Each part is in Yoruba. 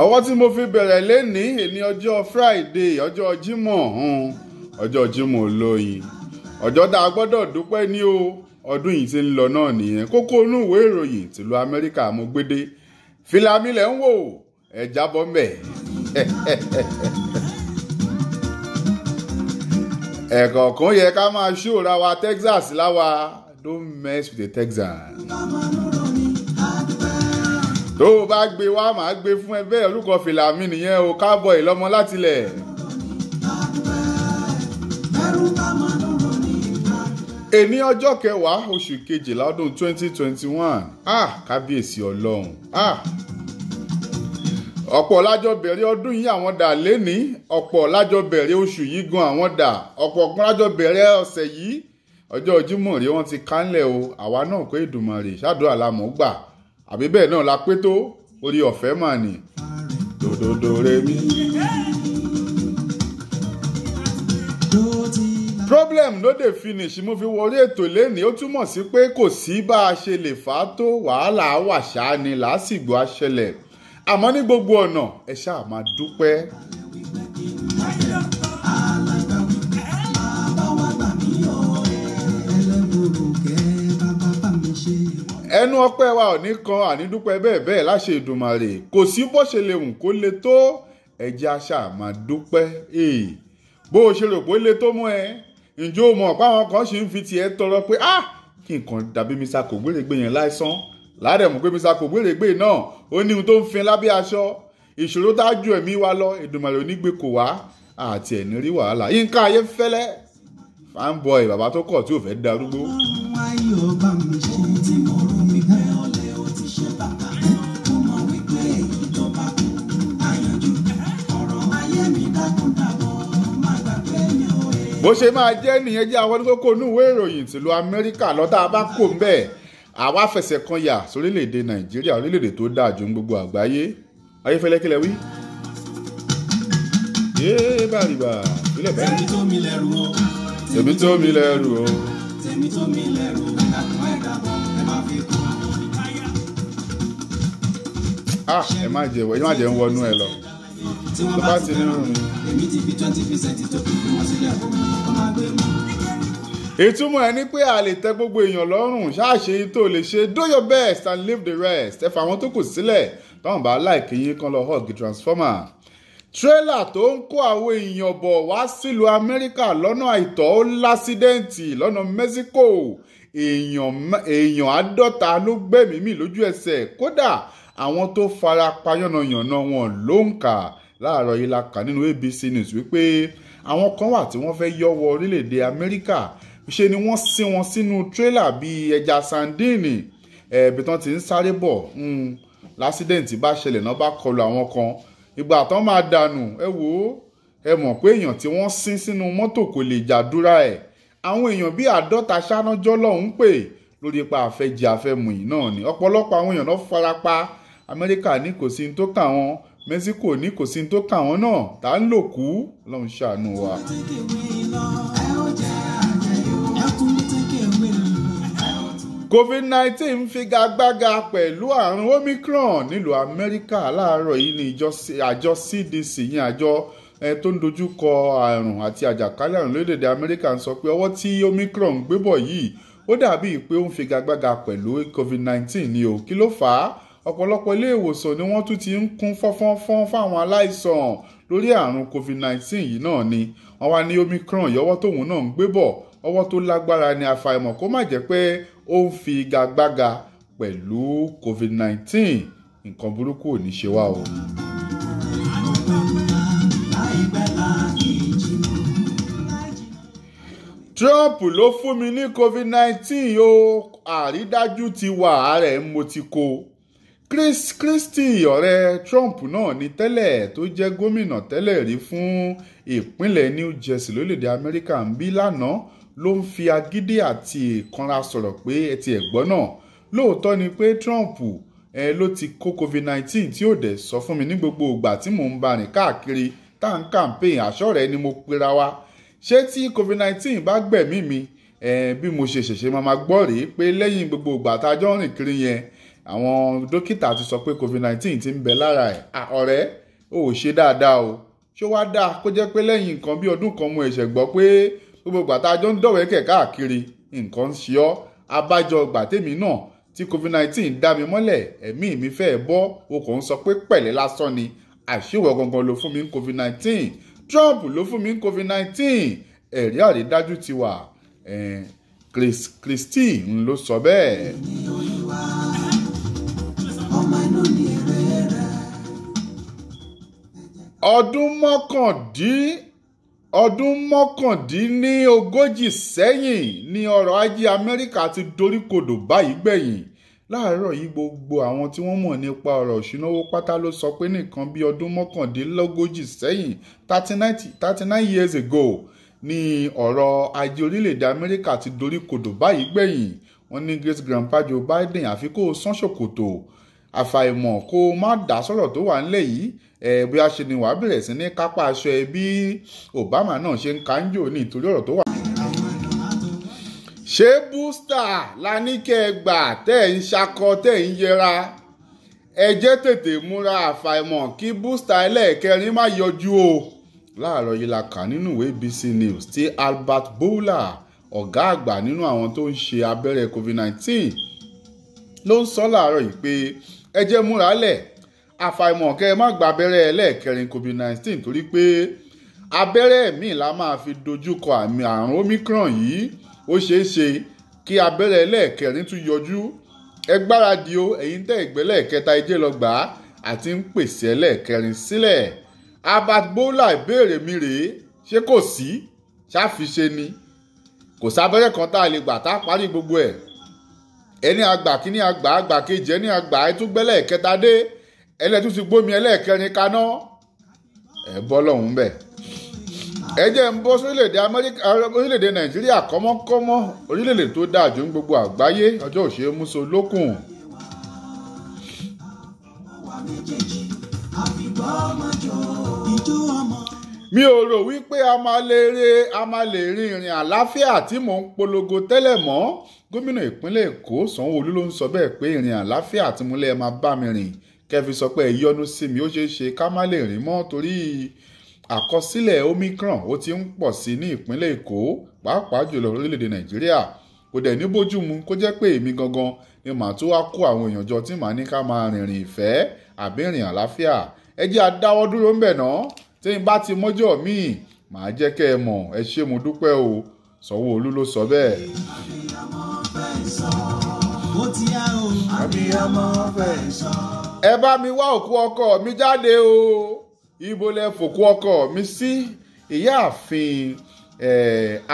ọwọ́ tí mo fi bẹ̀rẹ̀ lénìí ní ọjọ́ Friday ọjọ́ Jímọ̀ ọjọ́ Jímọ̀ olóyin ọjọ́ tá a gbọ́dọ̀ dúpẹ́ ní o ọdún yìí ti ń lọ náà nìyẹn kókó inú ìwé ìròyìn tìlú Amẹ́ríkà mo gbédé fìlàmì lẹ̀ ń wò ẹ jábọ́ mbẹ̀. ẹ̀kọ̀ọ̀kan yẹ ká máa ṣòra wa Texas láwa don't mess with the Texan. tó o bá gbé wá màá gbé fún ẹ bẹ́ẹ̀ orúkọ fìlàmì nìyẹn o Cowboy lọ́mọ látilẹ̀. èní ọjọ́ kẹwàá oṣù kejìlá ọdún 2021 kábíyèsí ọlọ́run ọ̀pọ̀ lájọ bẹ̀rẹ̀ ọdún yìí àwọn dà lẹ́ni ọ̀pọ̀ lájọ bẹ̀rẹ̀ oṣù yìí gan àwọn dà ọ̀pọ̀ kan lájọ bẹ̀rẹ̀ ọ̀sẹ̀ yìí ọjọ́ Jímọ̀ rí wọ́n ti kánlẹ̀ o àwa náà kó Èdùmàrè ṣàdúrà lámọ̀ gbà àbí bẹ́ẹ̀ náà la pé tó orí ọ̀fẹ́ mà ní dòdòdò rẹ mí. problem no dey finish mo fi wọrí ètò lẹ́ni ó túmọ̀ sí pé kò sí bá a ṣe lè fà á tó wàhálà wà ṣáá ni làásìgbò àṣẹlẹ̀ àmọ́ ní gbogbo ọ̀nà ẹ ṣáà máa dúpẹ́. ẹnu ọpẹ́ wa ò ní kan ànídúpẹ́ bẹ́ẹ̀ láṣẹ Èdùmàrè kò sí bó ṣe lè hùn kó le tó ẹ jẹ́ a ṣáà máa dúpẹ́. bó o ṣe rò pé ó le tó mọ́ ẹ ǹjẹ́ o mọ̀ páwọn kan ṣì ń fi tiẹ̀ tọrọ pé kí nǹkan dàbí Mr. Kògbérègbè yẹn láìsàn ládẹ̀mú pé Mr. Kògbérègbè náà ó ní ohun tó ń fin lábẹ́ aṣọ ìṣòro tá a ju ẹ̀mí wa lọ Èdùmàrè onígbé kò wá àti ẹ̀ní rí wàhálà Yínká Ayéfẹ́lẹ́ fanboy bàbá tó kọ̀ tí ò fẹ́ darúgbó. bó ṣe máa jẹ́ nìyẹn jẹ́ àwọn oníkókó inú ìwé ìròyìn tìlú Amẹ́ríkà lọ́tà bá kò ń bẹ̀ àwa fẹsẹ̀ kan yà sórílẹ̀-èdè Nàìjíríà orílẹ̀-èdè tó dáa jù gbogbo àgbáyé Ayéfẹ́lẹ́ kílẹ̀ wí. yéé bàrìbà kílẹ̀ bẹ́ẹ̀. tèmi tó mi lẹ́rù o. tèmi tó mi lẹ́rù o. tèmi tó mi lẹ́rù o. ẹ̀dàkùn ẹ̀dàbọ̀ ẹ má fi kún. ẹ má jẹ́ ń wọnú ẹ lọ. tí wọ́n bá ti fẹ́ràn mi èmi ti fi 20% tó kù fún wọn sílẹ̀ fún mi kó má gbé mọ́. ìtumọ̀ ẹ ní pé a lè tẹ́ gbogbo èèyàn lọ́rùn ṣáàṣe tó lè ṣe do your best and leave the rest ẹ fà àwọn tó kù sílẹ̀ táwọn bá láìkí yín kan lọ hug transformer. tírélà tó ń kó àwọn èèyàn bọ̀ wá sílùú Amẹ́ríkà lọ́nà àìtọ́ ó lásídẹ́ǹtì lọ́nà Mexico èèyàn 50 ló gbẹ̀mí mì lójú ẹsẹ̀ kódà àwọn tó fara pa yánnayànna wọn ló ń kà láàárọ̀ yìí la kà nínú ABC News wípé àwọn kan wà tí wọ́n fẹ́ yọ́ wọ orílẹ̀-èdè Amẹ́ríkà ṣe ni wọ́n sí wọn sínú tírélà bíi ẹja sandini ẹ̀ẹ́bí tán ti ń sáré bọ̀ lásídẹ̀ǹtì bá ṣẹlẹ̀ náà bá kọlu àwọn kan ìgbà tán máa dànù ẹ wò ó ẹ mọ̀ pé èèyàn tí wọ́n sín sínú mọ́tò kò lè jàdúrà ẹ̀ àwọn èèyàn bíi 50 ṣánájọ́ lọ́hùn pè lórí ipa àfẹ́jẹ àfẹ́mu yìí náà ni ọ̀pọ̀lọpọ̀ àwọn èèyàn náà farapa Amẹ́ríkà ní kò sí ní tó kà wọ́n Mexico ní kò sí ní tó kà wọ́n náà tá ń lò kú lọ́hùn ṣàánú wa. COVID-19 ń figagbága pẹ̀lú àrùn Omicron nílùú Amẹ́ríkà láàárọ̀ yìí ní àjọ CDC yìí àjọ tó ń dojú kọ àrùn àti àjàkálẹ̀ àrùn lórílẹ̀‐èdè Amẹ́ríkà ń sọ pé ọwọ́ tí Omicron ń gbé bọ̀ yìí ó dàbí pé ó ń figagbága pẹ̀lú COVID-19 ni o kí ló fà á ọ̀pọ̀lọpọ̀ ilé ìwòsàn ni wọ́n tún ti ń kún fọ́nfọ́nfọ́n fáwọn aláìsàn lórí àrùn COVID-19 yìí náà ni wọ́n wá ní Omicron yọwọ́ tóun náà ń gbé bọ̀ ọwọ́ tó lágbára ni àfàìmọ̀ kó má jẹ́ pé ó ń fi igagbága pẹ̀lú COVID-19 nǹkan burúkú ò ní ṣe wá o. Trump ló fún mi ní COVID-19 o àrídájú ti wà ààrẹ mo ti kó. Chris Christie ọ̀rẹ́ Trump náà ní tẹ́lẹ̀ tó jẹ́ gómìnà tẹ́lẹ̀ rí fún ìpínlẹ̀ New Jersey lórílẹ̀‐èdè Amẹ́ríkà ń bí lánàá ló ń fi agídí àti ìkanra sọ̀rọ̀ pé ẹ ti ẹ̀gbọ́n náà lóòótọ́ ni pé Trump ló ti kó COVID-19 tí ò dẹ̀ sọ fún mi ní gbogbo ìgbà tí mò ń bá rìn káàkiri tá à ń campaign àṣọ rẹ̀ ni mo pera wa ṣé tí COVID-19 bá gbẹ̀mí mi bí mo ṣe ṣẹ̀ṣẹ̀ máa gbọ́ rèé pé lẹ́yìn gbogbo ìgbà tá a jọ rìn kiri yẹn àwọn dókítà ti sọ pé covid-19 ti ń bẹ lára ẹ̀. ọ̀rẹ́ ò ṣe dáadáa o ṣó wá dáa kó jẹ́ pé lẹ́yìn nǹkan bí ọdún kan mo ẹ̀ṣẹ̀ gbọ́ pé gbogbo gbàtà jọ ń dọ̀wẹ́kẹ̀ káàkiri nǹkan ń ṣe ọ́ abájọ gbàtẹ́mi náà tí covid-19 dá mi mọ́lẹ̀ ẹ̀mí mi fẹ́ bọ́ o kò ń sọ pé pẹ̀lẹ́ lásán ni àṣìwọ̀ gangan ló fún mi ní covid-19 Trump ló fún mi ní covid-19 ẹ̀rí àrídájú ti wà Kristi ló sọ bẹ́ẹ̀. ọdún mọ́kàndínlógójì sẹ́yìn ni ọrọ̀ ajé Amẹ́ríkà ti doríkodò báyìí gbẹ̀yìn. Láàárọ̀ yìí gbogbo àwọn tí wọ́n mọ̀ nípa ọ̀rọ̀ ìṣúnáwó pátá ló sọ pé nìkan bí ọdún mọ́kàndínlógójì sẹ́yìn 39 years ago ni ọ̀rọ̀ ajé orílẹ̀-èdè Amẹ́ríkà ti doríkodò báyìí gbẹ̀yìn. Wọ́n ní great grandpa Joe Biden àfi kó sán ṣòkòtò àfàìmọ̀ kó má dá sọ̀rọ̀ tó wà nílẹ̀ yìí bí a ṣe ni wàá bẹ̀rẹ̀ sí ní kápá aṣọ ẹ bí Obama náà ṣe ń kánjò ní ìtorí ọ̀rọ̀ tó wà. ṣé booster la ní kẹ́ ẹ gbà tẹ́ ẹ̀ ń ṣakọ tẹ́ ẹ̀ ń yẹra ẹ jẹ́ tètè múra àfàìmọ̀ kí booster ẹlẹ́ẹ̀kẹrin má yọjú o. Láàárọ̀ yìí la kà nínú ìwé ABC News tí Albert Bourla ọ̀gá àgbà nínú àwọn tó ń ṣe abẹ́rẹ́ covid-19 ló ń sọ láàárọ̀ yìí pé ẹ jẹ́ múra lẹ̀ àfàìmọ̀ kẹ́ ẹ má gba abẹ́rẹ́ ẹlẹ́ẹ̀kẹrin covid-19 torí pé abẹ́rẹ́ míì la máa fi dojúkọ àmì àrùn Omicron yìí ó ṣeé ṣe kí abẹ́rẹ́ ẹlẹ́ẹ̀kẹrin tún yọjú ẹ gbáradì o ẹ̀yin tẹ́ ìgbẹ́lẹ̀ kẹta ẹjẹ́ lọ gbà á àti ń pèsè ẹlẹ́ẹ̀kẹrin sílẹ̀. Albert Bourla ìbéèrè mi rèé ṣé kò sí ṣáfiṣe ni kò sábẹ́rẹ́ kan tá a lè gbà tá a parí gbogbo ẹ̀ ẹni àgbà kíní àgbà kejì ẹni àgbà ẹtúgbẹ́lẹ̀ kẹta dé ẹlẹ́tún ti gbómi ẹlẹ́ẹ̀kẹrin kaná ẹ bọ́ lọ́hùn bẹ́ẹ̀. ẹ jẹ́ ń bọ́ sórílẹ̀-èdè Amẹ́ríkà orílẹ̀-èdè Nàìjíríà kọ́mọ́kọ́mọ́ orílẹ̀-èdè tó dáa jù ń gbogbo àgbáyé ọjọ́ òṣèré múso lókùn. mi ò rò wípé a máa lè rin ìrìn àlàáfíà tí mò ń polongo tẹ́lẹ̀ mọ́. Gómìnà ìpínlẹ̀ Èkó Sanwó-Olú ló ń sọ bẹ́ẹ̀ pé ìrìn àlàáfíà tí mo lè máa bá mi rìn kẹfì sọ pé ẹ yọ́nú sí mi ó ṣeé ṣe ká má lè rìn mọ́ torí àkọsílẹ̀ Omicron ó ti ń pọ̀ sí ní ìpínlẹ̀ Èkó pàápàá jùlọ orílẹ̀-èdè Nàìjíríà kò dẹ̀ ní bójúmu kó jẹ́ pé èmi gangan ni màá tó wá kó àwọn èèyàn jọ tí màá ní ká máa rìnrìn ìfẹ́ àbí ìrìn àlàáfíà ẹ jẹ́ àdáwọ́ dúró ń bẹ̀ náà tí n bá ti mọ́jọ́ míì màá jẹ́ kẹ́ ẹ mọ̀ ẹ ṣé mo dúpẹ́ o Sanwó-Olú ló sọ bẹ́ẹ̀. ẹ bá mi wá òkú ọkọ mi jáde o ibo lẹ fòkú ọkọ mi sí. Ìyáàfin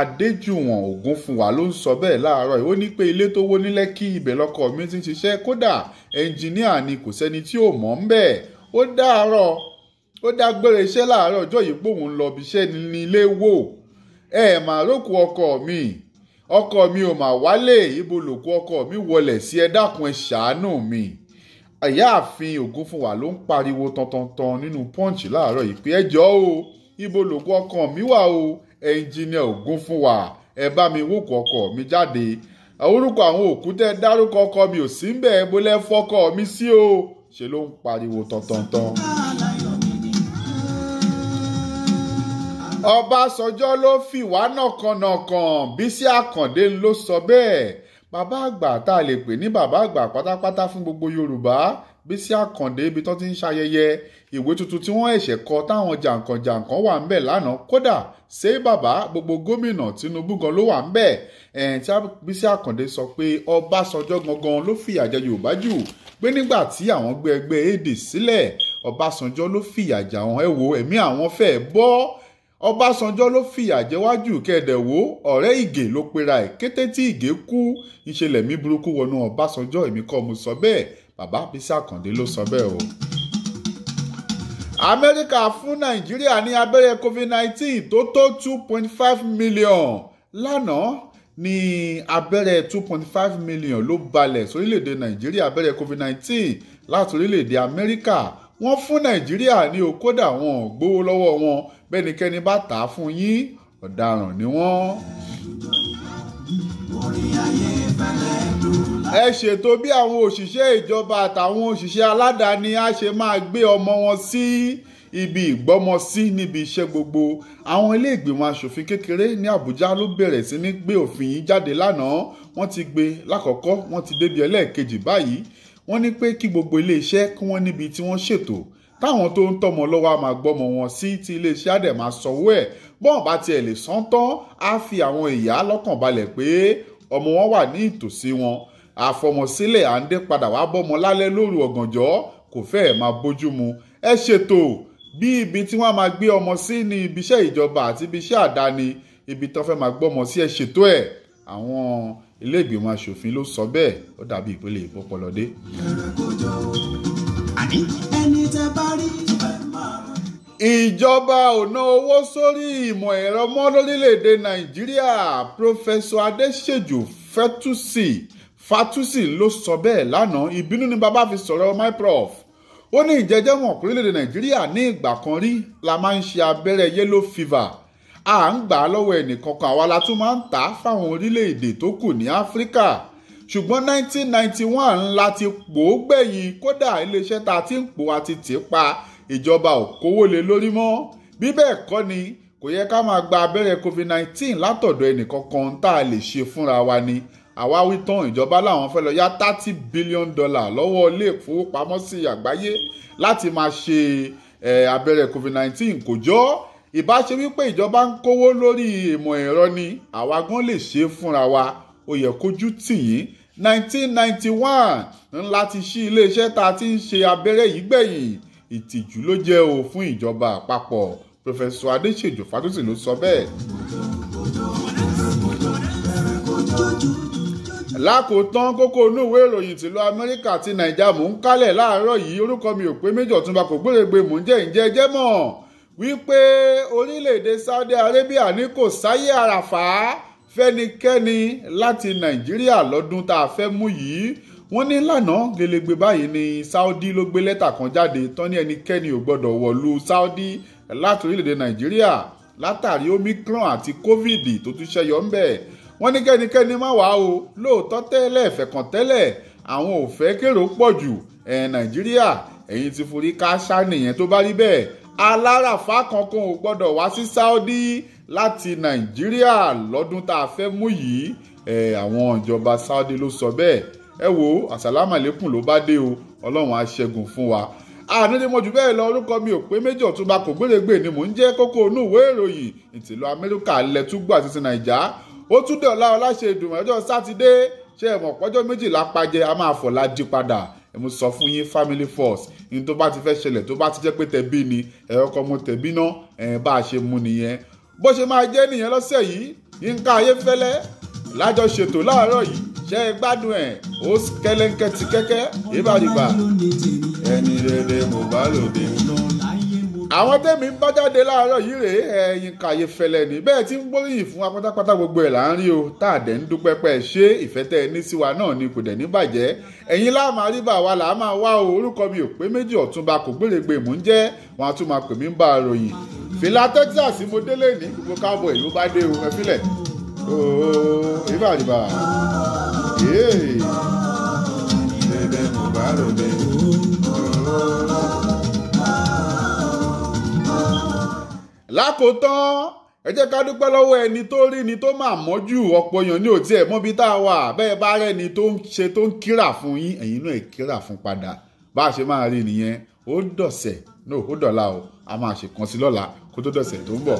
Adéjùwọ̀n Ògúnfúnwà ló ń sọ bẹ́ẹ̀ láàárọ̀ yìí ó ní pé ilé tó wó ní Lẹ́kì ibẹ̀ lọkọ mi ti ń ṣiṣẹ́ kódà ẹnjìníà ni kò sẹ́ni tí ò mọ̀ ń bẹ̀ ó dágbére iṣẹ́ láàárọ̀ ọjọ́ yìí pé òun lọ bí iṣẹ́ ní ilé wò mà rókù ọkọ mi ò mà wálé ibo lòkù ọkọ mi wọlé sí ẹ dákun ẹ ṣàánú mi. Ìyáàfin Ògúnfúnwà ló ń pariwo tantantan nínú Punch láàárọ̀ yìí pé ẹ jọ̀ọ́ o ibo lòkù ọkọ mi wà o ẹnjìníà Ògúnfúnwà ẹ bá mi wòkù ọkọ mi jáde orúkọ àwọn òkú tẹ́ dárúkọ ọkọ mi ò sí ń bẹ̀ bó lẹ́ fọ́kọ mi sí o ṣe ló ń pariwo tantantan. Ọbásanjọ́ ló fìwà nàkànàkàn Bísí Àkàndé ló sọ bẹ́ẹ̀. Bàbá àgbà tá a lè pè ní bàbá àgbà pátápátá fún gbogbo Yorùbá Bísí Àkàndé ibi tó ti ń ṣayẹyẹ ìwé tuntun tí wọ́n ẹ̀ṣẹ̀ kọ táwọn jàǹkànjàǹkàn wà ń bẹ̀ lánàá kódà ṣé bàbá gbogbo gómìnà Tinubu gan ló wà ń bẹ̀ tí Bísí Àkàndé sọ pé Ọbásanjọ́ gangan ló fìyà jẹ Yorùbá jù pé nígbà tí àwọn gbé ẹgbẹ́ AD sílẹ̀ Ọbásanjọ́ ló fìyà jẹ àwọn ẹ̀mí àwọn fẹ́ bọ́ Ọbásanjọ́ ló fìyà jẹ wájú kẹ́ẹ̀dẹ̀wó ọ̀rẹ́ Ìgè ló pera ẹ̀ kété tí Ìgè kú ìṣẹ̀lẹ̀ mi burúkú wọnú Ọbásanjọ́ èmi kọ́ mo sọ bẹ́ẹ̀ bàbá Bísí Àkàndé ló sọ bẹ́ẹ̀ o. Amẹ́ríkà fún Nàìjíríà ní abẹ́rẹ́ COVID-19 tó tó 2.5 million lánàá ní abẹ́rẹ́ 2.5 million ló balẹ̀ sórílẹ̀-èdè Nàìjíríà abẹ́rẹ́ COVID-19 láti orílẹ̀-èdè Amẹ́ríkà wọ́n fún Nàìjíríà ní okódà wọn ò gbowó lọ́wọ́ wọn bẹ́nikẹ́ni bá tà á fún yín ọ̀daràn ni wọ́n. ẹ ṣètò bí àwọn òṣìṣẹ́ ìjọba àtàwọn òṣìṣẹ́ aládàáni á ṣe máa gbé ọmọ wọn sí ibi ìgbọ́mọsí níbi iṣẹ́ gbogbo. Àwọn ilé ìgbìmọ̀ aṣòfin kékeré ní Àbújá ló bẹ̀rẹ̀ sí ní gbé òfin yìí jáde lánàá. Wọ́n ti gbé lákọ̀ọ́kọ́, wọ́n ti débi ẹlẹ́ẹ̀kejì báyìí. Wọ́n ní pé kí gbogbo ilé iṣẹ́ kí wọ́n níbi tí wọ́n ṣètò táwọn tó ń tọ́mọ lọ́wọ́ á máa gbọ́mọ wọn sí, tí ilé iṣẹ́ á dẹ̀ máa sanwó ẹ̀. Bọ́n bá tiẹ̀ lè san tán, á fi àwọn ìyá lọ́kàn balẹ̀ pé ọmọ wọn wà ní ìtòsí wọn. Àfọmọsílẹ̀ à ń dé padà wá bọ́mọ lálẹ́ lóru ọ̀gànjọ́ kò fẹ́ẹ̀ máa bójú mu. Ẹ ṣètò bí ibi tí wọ́n máa gbé ọmọ sí ní ibi iṣẹ́ ìjọba àti ibi iṣẹ́ àdáni, ibi tó fẹ́ máa gbọ́mọ sí, ẹ ṣètò ẹ̀. Àwọn ilé ìgbìmọ̀ aṣòfin ló sọ bẹ́ẹ̀. Ó dàbí ìpele ìpọpọlọdé. Ìjọba ò ná owó sórí ìmọ̀ ẹ̀rọ mọ́ lórílẹ̀‐èdè Nàìjíríà. Professor Adéṣèjò Fátúsì ló sọ bẹ́ẹ̀ lánàá. Ìbínú ni bàbá fi sọ̀rọ̀ MyProf. Ó ní ìjẹ́jẹ́ mọ̀ pé orílẹ̀‐èdè Nàìjíríà ní ìgbà kan rí la máa ń ṣe abẹ́rẹ́ yellow fever. À ń gbà á lọ́wọ́ ẹnìkankan, àwa la tún máa ń tà á fáwọn orílẹ̀‐èdè tó kù ní Áfíríkà. Ṣùgbọ́n 1991 la ti pò ó gbẹ̀yìn. Kódà iléeṣẹ́ ta ti ń pò á ti tì pa, ìjọba ò kówó lé lórí mọ́. Bí bẹ́ẹ̀ kọ́ ni kò yẹ ká máa gba abẹ́rẹ́ COVID-19 látọ̀dọ̀ ẹnìkankan, tá a lè ṣe fúnra wa ni. Àwa wí tán, ìjọba làwọn fẹ́ lọ yá $30 billion lọ́wọ́ ilé ìfowópamọ́sí àgbáyé láti máa ṣe abẹ́rẹ́ COVID-19. Kò jọ ìbá ṣe wípé ìjọba ń kówó lórí ìmọ̀ ẹ̀rọ ni, àwa gan lè ṣe fúnra wa. Ó yẹ kójú tì yín. 1991 ńlá ti ṣí iléeṣẹ́ ta ti ń ṣe abẹ́rẹ́ yìí gbẹ̀yìn. Ìtìjú ló jẹ́ o fún ìjọba àpapọ̀. Professor Adéṣèjò Fátúsì ló sọ bẹ́ẹ̀. Lákòótán, kókó inú ìwé ìròyìn tìlú Amẹ́ríkà ti Nàìjà mò ń kálẹ̀ láàárọ̀ yìí. Orúkọ mi ò pé méjì, Ọ̀túnba kò gbèrègbè mò ń jẹ́ ìjẹ́jẹ́ mọ̀ wípé orílẹ̀-èdè Saudi Arabia ní kò sáyé àràfà fẹ́nikẹ́ni láti Nàìjíríà lọ́dún tá a fẹ́ mú yìí. Wọ́n ní lánàá gẹlẹ́gbẹ́ báyìí ni Saudi ló gbé lẹ́tà kan jáde tán ní ẹnikẹ́ni ò gbọ́dọ̀ wọ̀lú Saudi láti orílẹ̀-èdè Nàìjíríà látàrí Omicron àti COVID tó tún ṣẹyọ ń bẹ̀. Wọ́n ní kẹ́nikẹ́ni má wá o. Lóòótọ́ tẹ́lẹ̀ fẹ̀kàn tẹ́lẹ̀ àwọn ò fẹ́ kérò pọ̀ jù. Nàìjíríà ẹ̀yin ti forí ká ṣá nìyẹn. Tó bá rí bẹ́ẹ̀, aláràfá kankan ò gbọ́dọ̀ wá sí Saudi láti Nàìjíríà lọ́dún tá a fẹ́ mú yìí. Àwọn ìjọba Saudi ló sọ bẹ́ẹ̀. Ẹ wo àsàlámù àlékún ló bá dé o. Ọlọ́run á ṣẹ́gun fún wa. Ànídìmọ̀jù bẹ́ẹ̀ lọ, orúkọ mi ò pé méjì, Ọ̀túnba kò gbèrègbè ni mò ń jẹ́. Kókó inú ìwé ìròyìn ìtìlú Amẹ́ríkà lẹ́túgbà àti ti Nàìjà. Ó tún dé ọ̀la ṣe ìdùnnú ọjọ́ Sátidé. Ṣé ẹ mọ̀ pọ́jọ́ méjìlá pàjẹ́ a máa fọ̀la jí padà. Mo sọ fún yín family first. Ní tó bá ti fẹ́ ṣẹlẹ̀, tó bá ti jẹ́ pé tẹ̀bí ni ẹ̀rọ kan mo tẹ̀bí náà bá a ṣe mú nìyẹn. Bó ṣe máa jẹ́ nìyẹn lọ́sẹ̀ yìí. Yínká Ayéfẹ́lẹ́ lájọ ṣètò láàárọ̀ yìí. Ṣé ẹ gbádùn ẹ̀? Ó kẹ́lẹ́ńkẹ́ ti kẹ́kẹ́ ìbàdìbà. Ẹni rere mo bá lòdì. Àwọn tẹ́mi ń bá jáde láàárọ̀ yìí rèé. Yínká Ayéfẹ́lẹ́ ni bẹ́ẹ̀ tí ń gbóríyìn fún wa pátápátá, gbogbo ẹ̀ là ń rí o. Tá a dẹ̀ ń dúpẹ́ pẹ́ ṣé ìfẹ́ tẹ́ ẹ ní sí wa náà ni kò dẹ̀ ní bàjẹ́. Ẹ̀yin lá máa rí bá wa là á máa wá o. Orúkọ mi ò pé méjì, Ọ̀túnba kò gbèrègbè mò ń jẹ́. Wọn á tún máa pè mí ń bá a ròyìn. Fìlà Texas mo délé ní gbogbo cowboy ló bá dé o. Ẹ fílẹ̀. Ìbàdìbà. Ẹ̀ẹ́dẹ̀ mo bá lòdì. Lákòótán, ẹ jẹ́ ká dúpẹ́ lọ́wọ́ ẹni tó rí ni tó máa mọ́jú. Ọ̀pọ̀ èèyàn ní òtí ẹ̀ mọ́bí tá a wà. Bẹ́ẹ̀ bá rẹ́ni tó ń ṣe tó ń kíra fún yín, ẹ̀yin náà kíra fún padà. Bá a ṣe máa rí nìyẹn. Ó dọ̀sẹ̀ ó dọ̀la o. A máa ṣèkan sí lọ́la kó tó dọ̀sẹ̀ tó ń bọ̀.